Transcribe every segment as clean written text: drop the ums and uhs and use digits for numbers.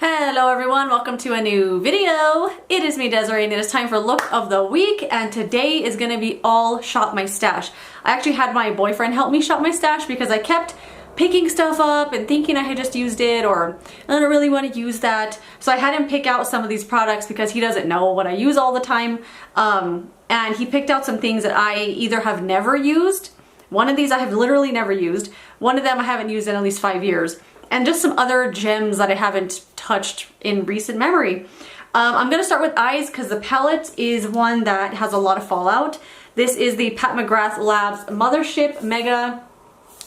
Hello everyone, welcome to a new video. It is me, Desiree, and it is time for look of the week, and today is gonna be all shop my stash. I actually had my boyfriend help me shop my stash because I kept picking stuff up and thinking I had just used it, or I don't really want to use that. So I had him pick out some of these products because he doesn't know what I use all the time. And he picked out some things that I either have never used. One of these I have literally never used. One of them I haven't used in at least 5 years. And just some other gems that I haven't touched in recent memory. I'm gonna start with eyes because the palette is one that has a lot of fallout. This is the Patmograss Labs Mothership Mega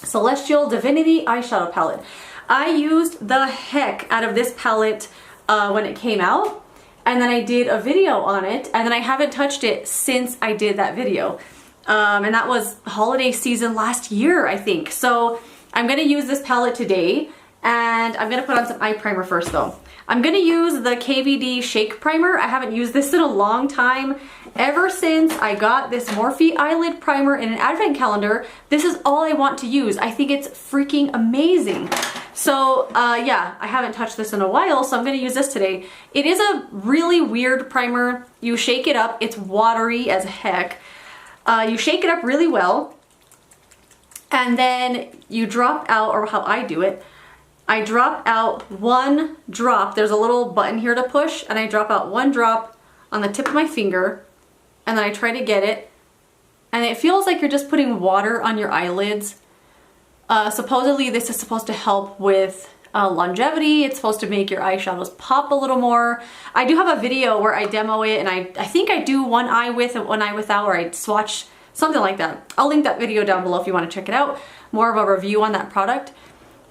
Celestial Divinity Eyeshadow Palette. I used the heck out of this palette when it came out, and then I did a video on it, and then I haven't touched it since I did that video. And that was holiday season last year, I think. So I'm gonna use this palette today. And I'm gonna put on some eye primer first though. I'm gonna use the KVD Shake Primer. I haven't used this in a long time. Ever since I got this Morphe Eyelid Primer in an advent calendar, this is all I want to use. I think it's freaking amazing. So yeah, I haven't touched this in a while, so I'm gonna use this today. It is a really weird primer. You shake it up, it's watery as heck. You shake it up really well, and then you drop out, or how I do it, I drop out one drop. There's a little button here to push, and I drop out one drop on the tip of my finger, and then I try to get it, and it feels like you're just putting water on your eyelids. Supposedly this is supposed to help with longevity. It's supposed to make your eyeshadows pop a little more. I do have a video where I demo it, and I think I do one eye with and one eye without, or I swatch, something like that. I'll link that video down below if you want to check it out. More of a review on that product.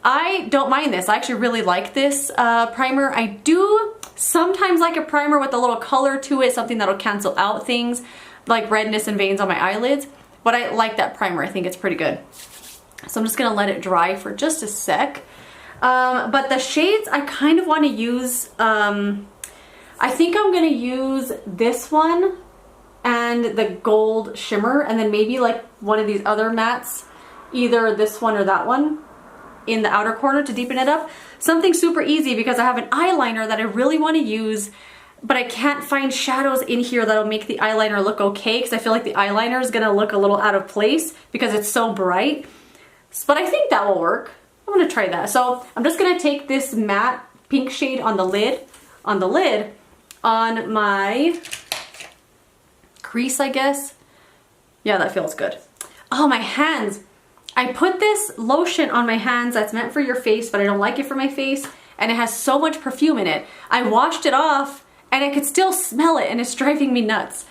I don't mind this. I actually really like this primer. I do sometimes like a primer with a little color to it, something that'll cancel out things like redness and veins on my eyelids, but I like that primer. I think it's pretty good. So I'm just gonna let it dry for just a sec. But the shades I kind of want to use, I think I'm gonna use this one and the gold shimmer, and then maybe like one of these other mattes, either this one or that one, in the outer corner to deepen it up. Something super easy because I have an eyeliner that I really want to use, but I can't find shadows in here that'll make the eyeliner look okay, because I feel like the eyeliner is gonna look a little out of place because it's so bright. But I think that will work. I'm gonna try that. So I'm just gonna take this matte pink shade on the lid, on my crease, I guess. Yeah, that feels good. Oh, my hands. I put this lotion on my hands that's meant for your face, but I don't like it for my face, and it has so much perfume in it. I washed it off, and I could still smell it, and it's driving me nuts.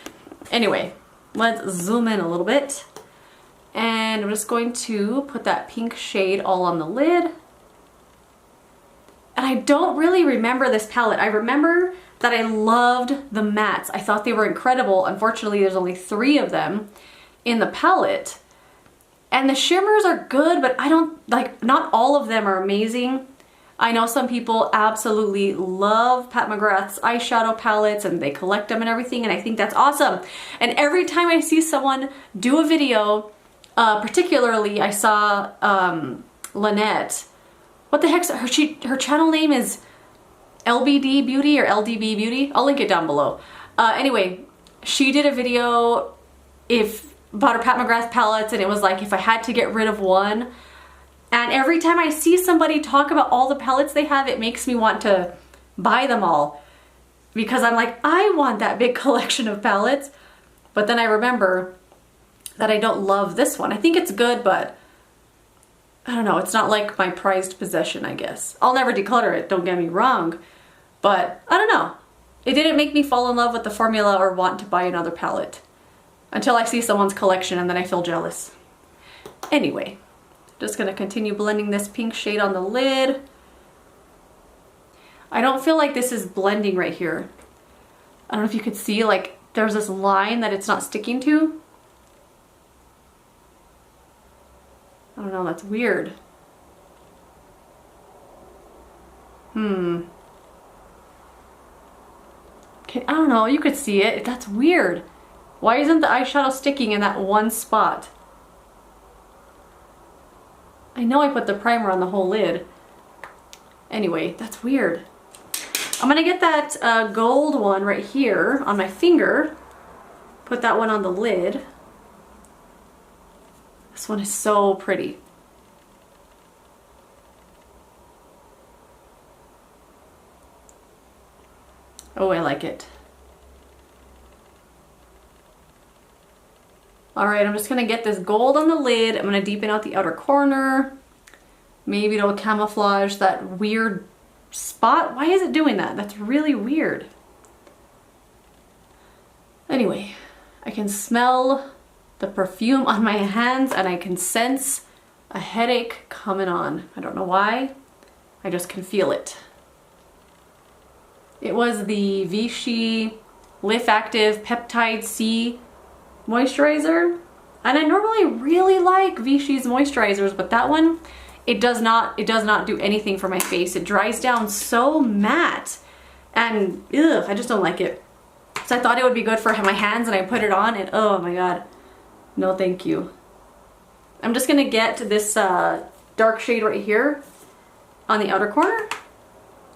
Anyway, let's zoom in a little bit. And I'm just going to put that pink shade all on the lid. And I don't really remember this palette. I remember that I loved the mattes. I thought they were incredible. Unfortunately, there's only 3 of them in the palette. And the shimmers are good, but I don't, like, not all of them are amazing. I know some people absolutely love Patmograss's eyeshadow palettes and they collect them and everything, and I think that's awesome. And every time I see someone do a video, particularly I saw Lynette. What the heck's her channel name is LBD Beauty or LDB Beauty? I'll link it down below. Anyway, she did a video about her Patmograss palettes, and it was like if I had to get rid of one. And every time I see somebody talk about all the palettes they have, it makes me want to buy them all, because I'm like, I want that big collection of palettes. But then I remember that I don't love this one. I think it's good, but I don't know, it's not like my prized possession, I guess. I'll never declutter it, don't get me wrong, but I don't know. It didn't make me fall in love with the formula or want to buy another palette until I see someone's collection, and then I feel jealous. Anyway, just gonna continue blending this pink shade on the lid. I don't feel like this is blending right here. I don't know if you could see, like, there's this line that it's not sticking to. I don't know, that's weird. I don't know, you could see it. That's weird. Why isn't the eyeshadow sticking in that one spot? I know I put the primer on the whole lid. Anyway, that's weird. I'm gonna get that gold one right here on my finger. Put that one on the lid. This one is so pretty. Oh, I like it. All right, I'm just gonna get this gold on the lid. I'm gonna deepen out the outer corner. Maybe it'll camouflage that weird spot. Why is it doing that? That's really weird. Anyway, I can smell the perfume on my hands and I can sense a headache coming on. I don't know why, I just can feel it. It was the Vichy Lift Active Peptide C moisturizer, and I normally really like Vichy's moisturizers, but that one, it does not do anything for my face. It dries down so matte, and ugh, I just don't like it. So I thought it would be good for my hands, and I put it on, and oh my god, no thank you. I'm just gonna get this dark shade right here on the outer corner,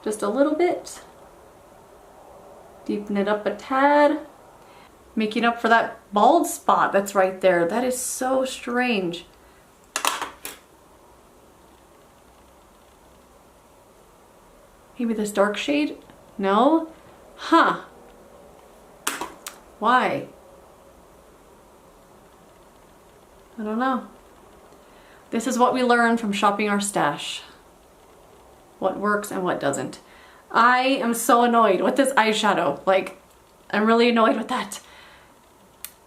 just a little bit. Deepen it up a tad, making up for that bald spot that's right there. That is so strange. Maybe this dark shade? No? Huh. Why? I don't know. This is what we learn from shopping our stash. What works and what doesn't. I am so annoyed with this eyeshadow. Like, I'm really annoyed with that.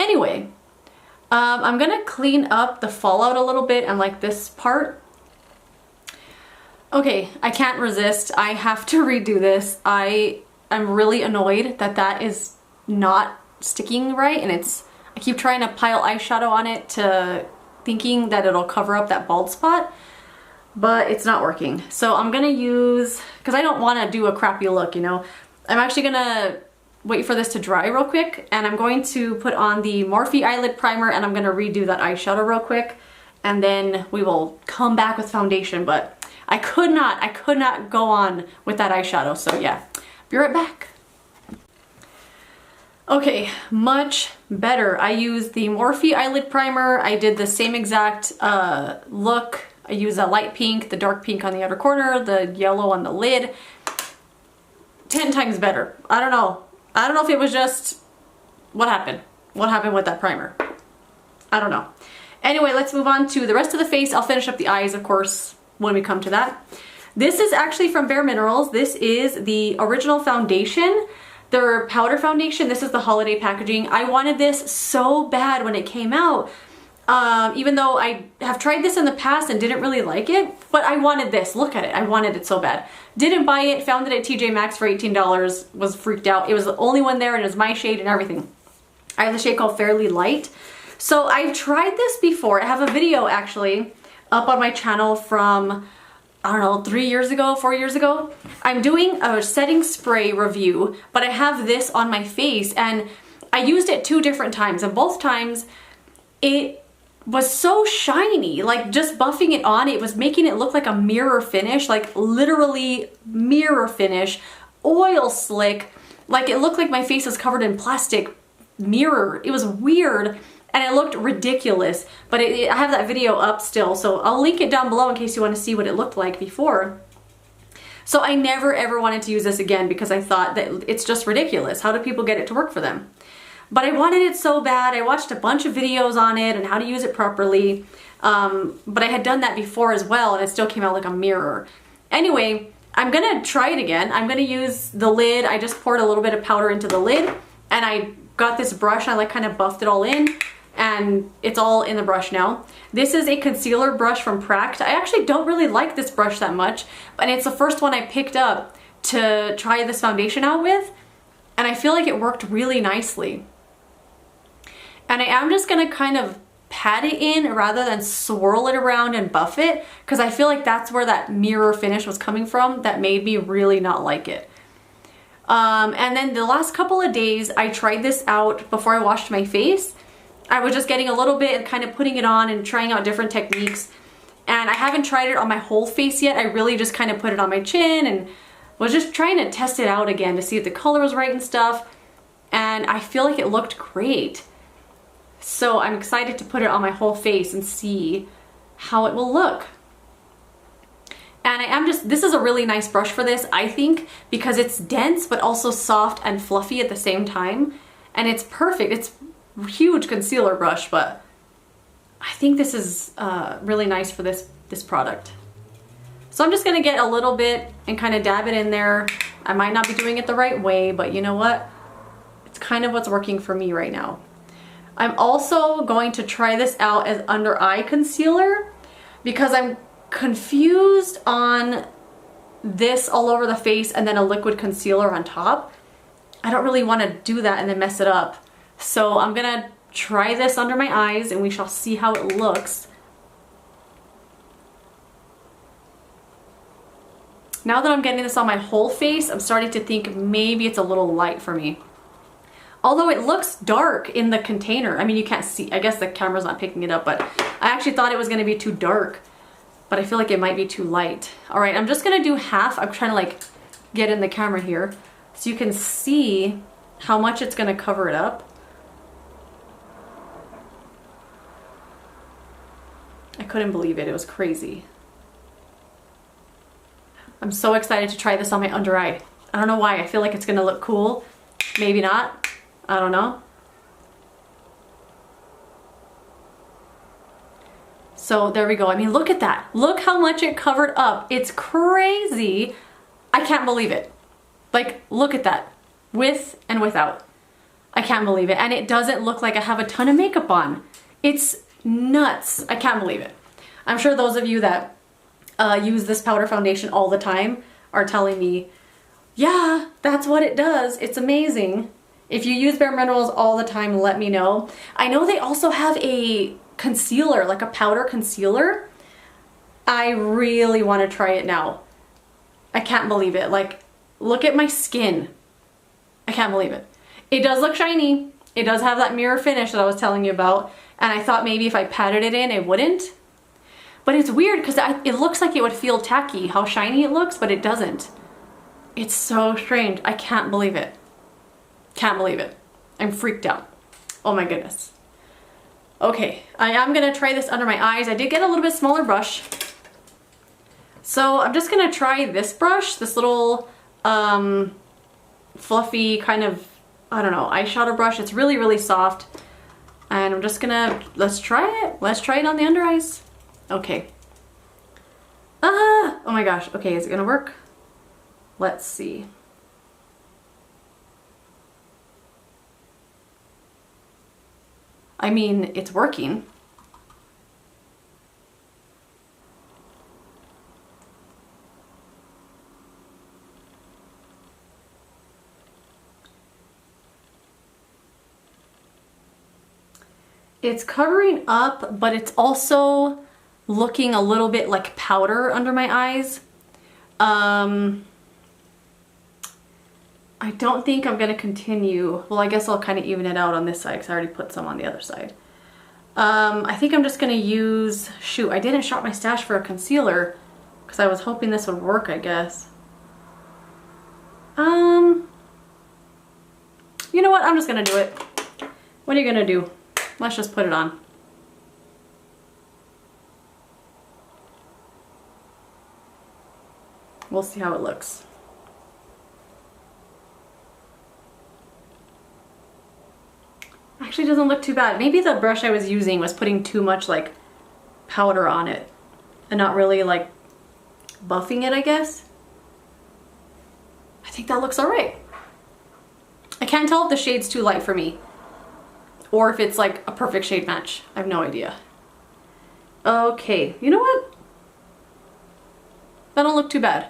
Anyway, I'm gonna clean up the fallout a little bit and like this part. Okay, I can't resist. I have to redo this. I'm really annoyed that that is not sticking right, and I keep trying to pile eyeshadow on it thinking that it'll cover up that bald spot, but it's not working. So I'm gonna use, because I don't want to do a crappy look, you know. I'm actually gonna wait for this to dry real quick, and I'm going to put on the Morphe Eyelid Primer, and I'm gonna redo that eyeshadow real quick, and then we will come back with foundation. But I could not go on with that eyeshadow, so yeah. Be right back. Okay, much better. I used the Morphe Eyelid Primer. I did the same exact look. I used a light pink, the dark pink on the outer corner, the yellow on the lid. 10 times better. I don't know. I don't know if it was just, what happened? What happened with that primer? I don't know. Anyway, let's move on to the rest of the face. I'll finish up the eyes, of course, when we come to that. This is actually from bareMinerals. This is the original foundation, their powder foundation. This is the holiday packaging. I wanted this so bad when it came out. Even though I have tried this in the past and didn't really like it, but I wanted this. Look at it. I wanted it so bad. Didn't buy it, found it at TJ Maxx for $18, was freaked out. It was the only one there and it was my shade and everything. I have the shade called Fairly Light. So I've tried this before. I have a video actually up on my channel from, I don't know, 3 years ago, 4 years ago. I'm doing a setting spray review, but I have this on my face and I used it 2 different times, and both times it was so shiny. Like, just buffing it on, it was making it look like a mirror finish, like literally mirror finish, oil slick. Like, it looked like my face was covered in plastic mirror. It was weird and it looked ridiculous, but I have that video up still, so I'll link it down below in case you want to see what it looked like before. So I never ever wanted to use this again because I thought that it's just ridiculous. How do people get it to work for them? But I wanted it so bad. I watched a bunch of videos on it and how to use it properly. But I had done that before as well and it still came out like a mirror. Anyway, I'm gonna try it again. I'm gonna use the lid. I just poured a little bit of powder into the lid and I got this brush and I like kind of buffed it all in, and it's all in the brush now. This is a concealer brush from Pract. I actually don't really like this brush that much, and it's the first one I picked up to try this foundation out with, and I feel like it worked really nicely. And I am just gonna kind of pat it in rather than swirl it around and buff it, because I feel like that's where that mirror finish was coming from that made me really not like it. And then the last couple of days I tried this out before I washed my face. I was just getting a little bit and kind of putting it on and trying out different techniques. And I haven't tried it on my whole face yet. I really just kind of put it on my chin and was just trying to test it out again to see if the color was right and stuff, and I feel like it looked great. So I'm excited to put it on my whole face and see how it will look. And this is a really nice brush for this, I think, because it's dense but also soft and fluffy at the same time. And it's perfect. It's a huge concealer brush, but I think this is really nice for this product. So I'm just gonna get a little bit and kind of dab it in there. I might not be doing it the right way, but you know what? It's kind of what's working for me right now. I'm also going to try this out as under eye concealer because I'm confused on this all over the face and then a liquid concealer on top. I don't really want to do that and then mess it up. So I'm gonna try this under my eyes and we shall see how it looks. Now that I'm getting this on my whole face, I'm starting to think maybe it's a little light for me. Although it looks dark in the container. I mean, you can't see, I guess the camera's not picking it up, but I actually thought it was gonna be too dark, but I feel like it might be too light. All right, I'm just gonna do half. I'm trying to like get in the camera here so you can see how much it's gonna cover it up. I couldn't believe it, it was crazy. I'm so excited to try this on my under eye. I don't know why, I feel like it's gonna look cool. Maybe not, I don't know. So there we go. I mean, look at that. Look how much it covered up. It's crazy. I can't believe it. Like, look at that. With and without. I can't believe it. And it doesn't look like I have a ton of makeup on. It's nuts. I can't believe it. I'm sure those of you that use this powder foundation all the time are telling me, yeah, that's what it does. It's amazing. If you use bareMinerals all the time, let me know. I know they also have a concealer, like a powder concealer. I really want to try it now. I can't believe it. Like, look at my skin. I can't believe it. It does look shiny. It does have that mirror finish that I was telling you about. And I thought maybe if I patted it in, it wouldn't. But it's weird because it looks like it would feel tacky, how shiny it looks, but it doesn't. It's so strange. I can't believe it. Can't believe it. I'm freaked out. Oh my goodness. Okay, I am gonna try this under my eyes. I did get a little bit smaller brush. So I'm just gonna try this brush, this little fluffy kind of, I don't know, eyeshadow brush. It's really, really soft. And I'm just gonna, let's try it. Let's try it on the under eyes. Okay. Oh my gosh. Okay, is it gonna work? Let's see. I mean, it's working. It's covering up, but it's also looking a little bit like powder under my eyes. I don't think I'm gonna continue. Well, I guess I'll kind of even it out on this side because I already put some on the other side. I think I'm just gonna use, shoot, I didn't shop my stash for a concealer because I was hoping this would work, I guess. You know what, I'm just gonna do it. What are you gonna do? Let's just put it on. We'll see how it looks. Actually doesn't look too bad. Maybe the brush I was using was putting too much like powder on it and not really like buffing it, I guess. I think that looks all right. I can't tell if the shade's too light for me or if it's like a perfect shade match. I have no idea. Okay, you know what? That don't look too bad.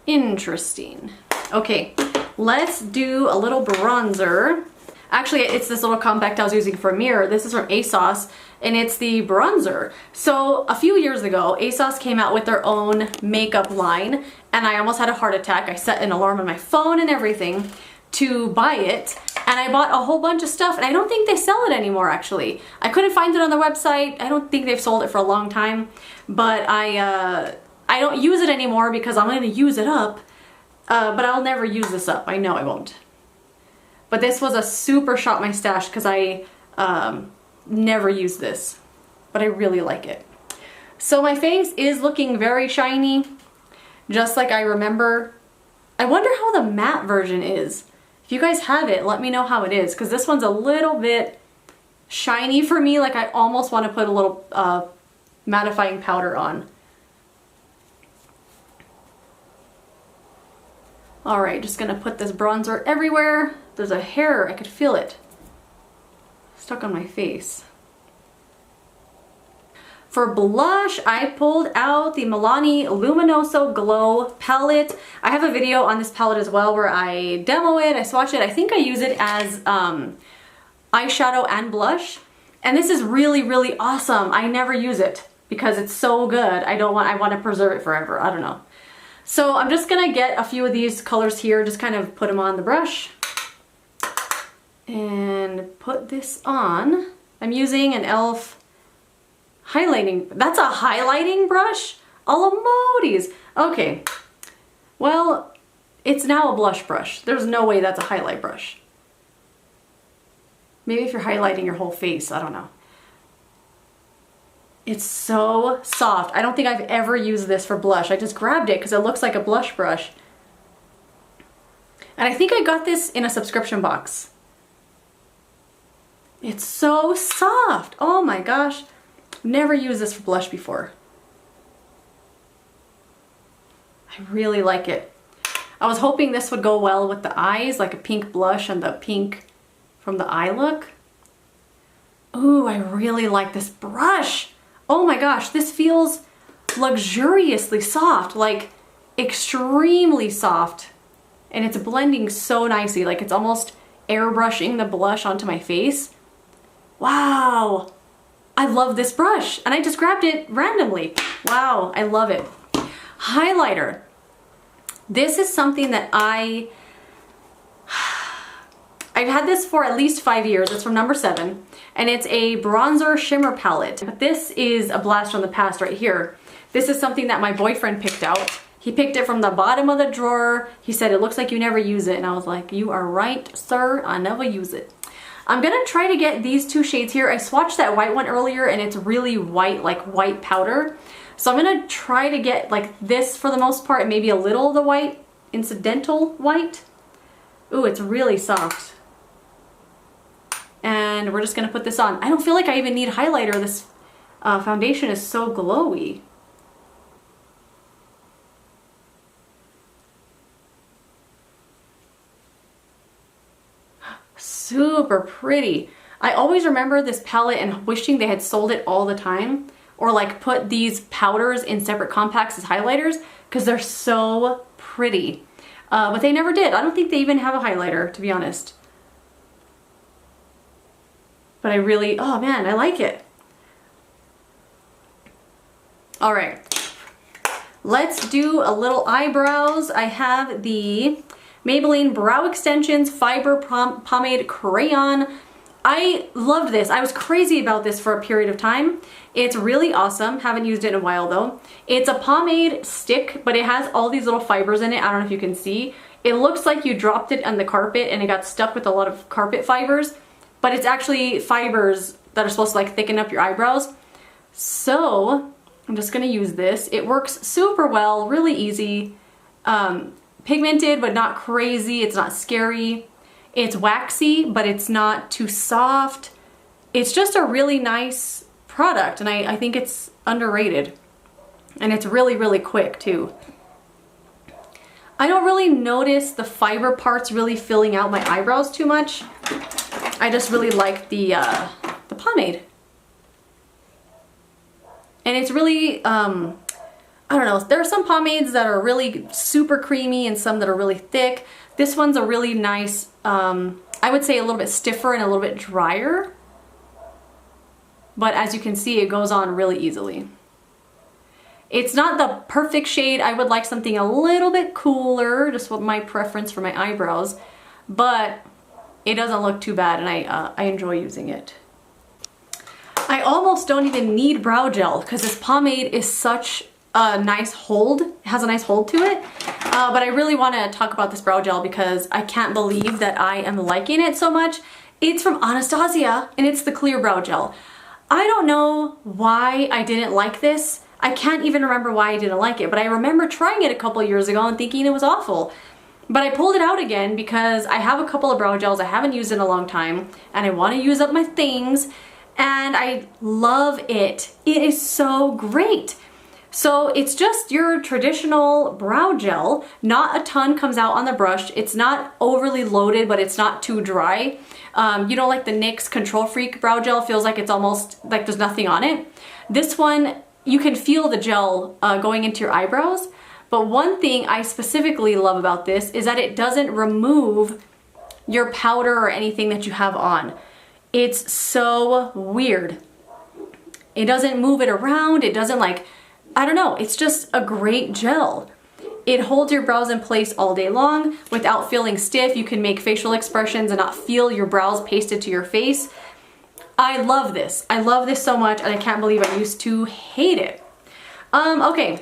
Interesting. Okay, let's do a little bronzer. Actually, it's this little compact I was using for a mirror. This is from ASOS, and it's the bronzer. So a few years ago, ASOS came out with their own makeup line, and I almost had a heart attack. I set an alarm on my phone and everything to buy it, and I bought a whole bunch of stuff, and I don't think they sell it anymore, actually. I couldn't find it on their website. I don't think they've sold it for a long time, but I don't use it anymore because I'm gonna use it up. but I'll never use this up. I know I won't. But this was a super Shop My Stash because I never use this, but I really like it. So my face is looking very shiny, just like I remember. I wonder how the matte version is. If you guys have it, let me know how it is, because this one's a little bit shiny for me. Like I almost want to put a little mattifying powder on. Alright, just gonna put this bronzer everywhere. There's a hair, I could feel it stuck on my face. For blush, I pulled out the Milani Luminoso Glow palette. I have a video on this palette as well where I demo it, I swatch it. I think I use it as eyeshadow and blush. And this is really, really awesome. I never use it because it's so good. I want to preserve it forever. I don't know. So I'm just gonna get a few of these colors here, just kind of put them on the brush and put this on. I'm using an e.l.f. highlighting, that's a highlighting brush? Alamodies. Okay, well, it's now a blush brush. There's no way that's a highlight brush. Maybe if you're highlighting your whole face, I don't know. It's so soft. I don't think I've ever used this for blush. I just grabbed it because it looks like a blush brush. And I think I got this in a subscription box. It's so soft. Oh my gosh. Never used this for blush before. I really like it. I was hoping this would go well with the eyes, like a pink blush and the pink from the eye look. Ooh, I really like this brush. Oh my gosh, this feels luxuriously soft, like extremely soft. And it's blending so nicely, like it's almost airbrushing the blush onto my face. Wow, I love this brush, and I just grabbed it randomly. Wow, I love it. Highlighter. This is something that I've had this for at least 5 years. It's from number 7, and it's a bronzer shimmer palette. But this is a blast from the past right here. This is something that my boyfriend picked out. He picked it from the bottom of the drawer. He said, it looks like you never use it. And I was like, you are right, sir. I never use it. I'm gonna try to get these two shades here. I swatched that white one earlier and it's really white, like white powder. So I'm gonna try to get like this for the most part, and maybe a little of the white, incidental white. Ooh, it's really soft. And we're just gonna put this on. I don't feel like I even need highlighter. This foundation is so glowy. Super pretty. I always remember this palette and wishing they had sold it all the time, or like put these powders in separate compacts as highlighters, because they're so pretty. But they never did. I don't think they even have a highlighter, to be honest. But I really, oh man, I like it. All right, let's do a little eyebrows. I have the Maybelline Brow Extensions Fiber Pomade Crayon. I loved this. I was crazy about this for a period of time. It's really awesome. Haven't used it in a while though. It's a pomade stick, but it has all these little fibers in it. I don't know if you can see. It looks like you dropped it on the carpet and it got stuck with a lot of carpet fibers, but it's actually fibers that are supposed to like thicken up your eyebrows. So I'm just gonna use this. It works super well, really easy. Pigmented, but not crazy. It's not scary. It's waxy, but it's not too soft. It's just a really nice product, and I think it's underrated. And it's really, really quick too. I don't really notice the fiber parts really filling out my eyebrows too much. I just really like the pomade. And it's really, I don't know, there are some pomades that are really super creamy and some that are really thick. This one's a really nice, I would say a little bit stiffer and a little bit drier. But as you can see, it goes on really easily. It's not the perfect shade. I would like something a little bit cooler, just what my preference for my eyebrows. But it doesn't look too bad, and I enjoy using it. I almost don't even need brow gel because this pomade is such a nice hold. It has a nice hold to it. But I really want to talk about this brow gel because I can't believe that I am liking it so much. It's from Anastasia and it's the clear brow gel. I don't know why I didn't like this. I can't even remember why I didn't like it, but I remember trying it a couple years ago and thinking it was awful. But I pulled it out again because I have a couple of brow gels I haven't used in a long time and I want to use up my things and I love it. It is so great. So it's just your traditional brow gel. Not a ton comes out on the brush. It's not overly loaded, but it's not too dry. You know, like the NYX Control Freak brow gel feels like it's almost like there's nothing on it. This one, you can feel the gel going into your eyebrows. But one thing I specifically love about this is that it doesn't remove your powder or anything that you have on. It's so weird. It doesn't move it around. It doesn't like, I don't know. It's just a great gel. It holds your brows in place all day long without feeling stiff. You can make facial expressions and not feel your brows pasted to your face. I love this. I love this so much and I can't believe I used to hate it. Okay.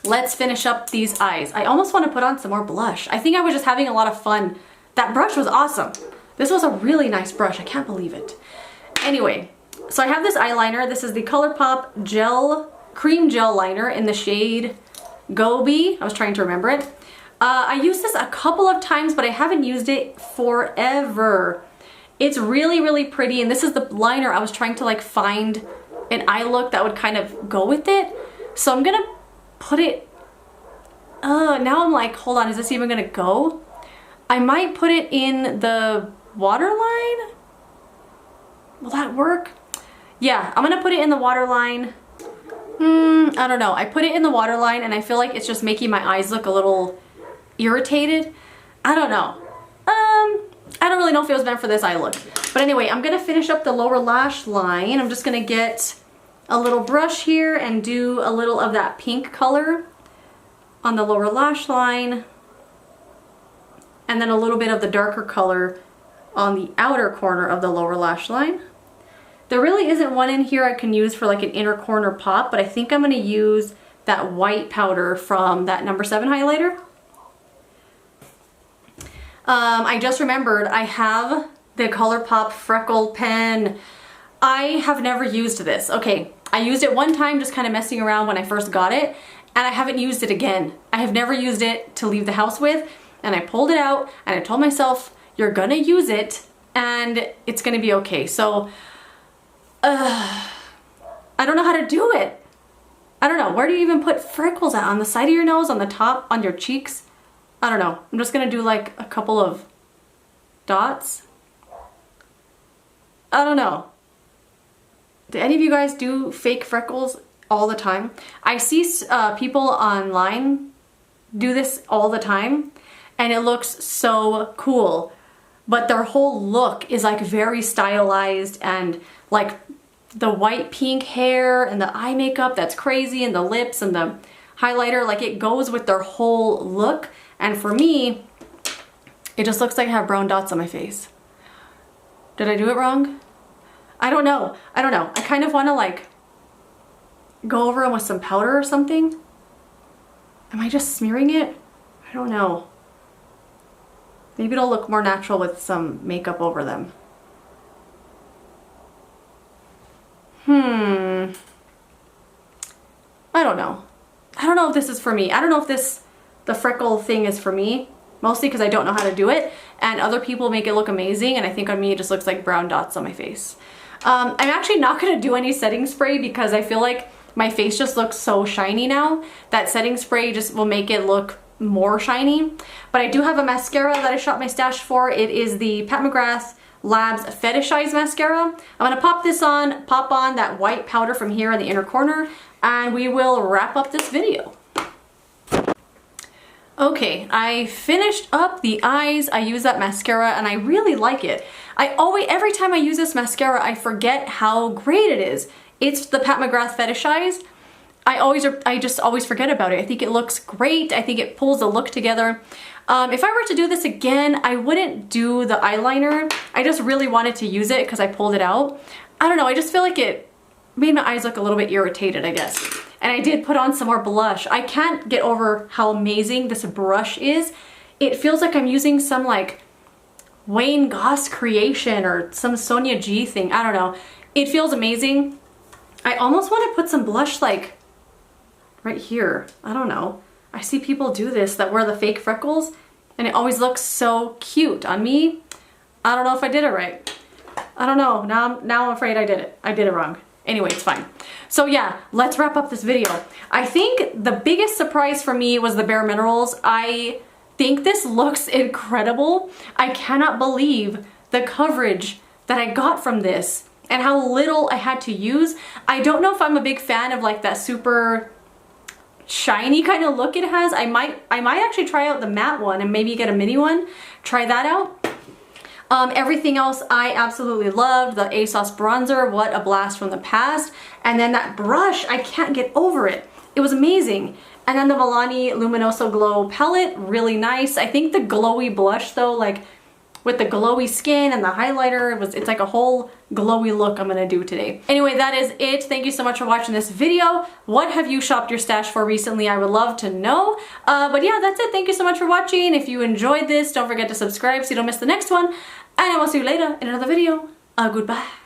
Let's finish up these eyes. I almost want to put on some more blush. I think I was just having a lot of fun. That brush was awesome. This was a really nice brush. I can't believe it. Anyway, so I have this eyeliner. This is the Colourpop Gel Cream Gel Liner in the shade Gobie. I was trying to remember it. I used this a couple of times, but I haven't used it forever. It's really, really pretty. And this is the liner I was trying to like find an eye look that would kind of go with it. So I'm gonna put it, now I'm like, hold on, is this even gonna go? I might put it in the waterline. Will that work? Yeah, I'm gonna put it in the waterline. I don't know. I put it in the waterline and I feel like it's just making my eyes look a little irritated. I don't know. I don't really know if it was meant for this eye look. But anyway, I'm gonna finish up the lower lash line. I'm just gonna get a little brush here and do a little of that pink color on the lower lash line. And then a little bit of the darker color on the outer corner of the lower lash line. There really isn't one in here I can use for like an inner corner pop, but I think I'm gonna use that white powder from that number 7 highlighter. I just remembered I have the Colourpop Freckle Pen. I have never used this. Okay, I used it one time just kind of messing around when I first got it, and I haven't used it again. I have never used it to leave the house with, and I pulled it out and I told myself, you're gonna use it and it's gonna be okay. So, I don't know how to do it. I don't know. Where do you even put freckles at? On the side of your nose, on the top, on your cheeks? I don't know. I'm just gonna do like a couple of dots. I don't know. Do any of you guys do fake freckles all the time? I see people online do this all the time and it looks so cool. But their whole look is like very stylized and like the white pink hair and the eye makeup that's crazy and the lips and the highlighter, like it goes with their whole look. And for me, it just looks like I have brown dots on my face. Did I do it wrong? I don't know. I don't know. I kind of want to like go over them with some powder or something. Am I just smearing it? I don't know. Maybe it'll look more natural with some makeup over them. I don't know. I don't know if this is for me. I don't know if the freckle thing is for me. Mostly because I don't know how to do it. And other people make it look amazing. And I think on me it just looks like brown dots on my face. I'm actually not going to do any setting spray because I feel like my face just looks so shiny now. That setting spray just will make it look more shiny. But I do have a mascara that I shot my stash for. It is the Patmograss Labs Fetishize mascara. I'm going to pop on that white powder from here in the inner corner, and we will wrap up this video. Okay, I finished up the eyes. I use that mascara and I really like it. Every time I use this mascara, I forget how great it is. It's the Patmograss Fetishize. I just always forget about it. I think it looks great. I think it pulls the look together. If I were to do this again, I wouldn't do the eyeliner. I just really wanted to use it because I pulled it out. I don't know, I just feel like it made my eyes look a little bit irritated, I guess. And I did put on some more blush. I can't get over how amazing this brush is. It feels like I'm using some like Wayne Goss creation or some Sonia G thing. I don't know. It feels amazing. I almost want to put some blush like right here. I don't know. I see people do this that wear the fake freckles and it always looks so cute on me. I don't know if I did it right. I don't know. Now I'm afraid I did it. I did it wrong. Anyway, it's fine. So yeah, let's wrap up this video. I think the biggest surprise for me was the bareMinerals. I think this looks incredible. I cannot believe the coverage that I got from this and how little I had to use. I don't know if I'm a big fan of like that super shiny kind of look it has. I might actually try out the matte one and maybe get a mini one. Try that out. Everything else I absolutely loved. The ASOS bronzer, what a blast from the past. And then that brush, I can't get over it. It was amazing. And then the Milani Luminoso Glow palette, really nice. I think the glowy blush though, like with the glowy skin and the highlighter, it's like a whole glowy look I'm gonna do today. Anyway, that is it. Thank you so much for watching this video. What have you shopped your stash for recently? I would love to know. But yeah, that's it. Thank you so much for watching. If you enjoyed this, don't forget to subscribe so you don't miss the next one. And I will see you later in another video. Goodbye.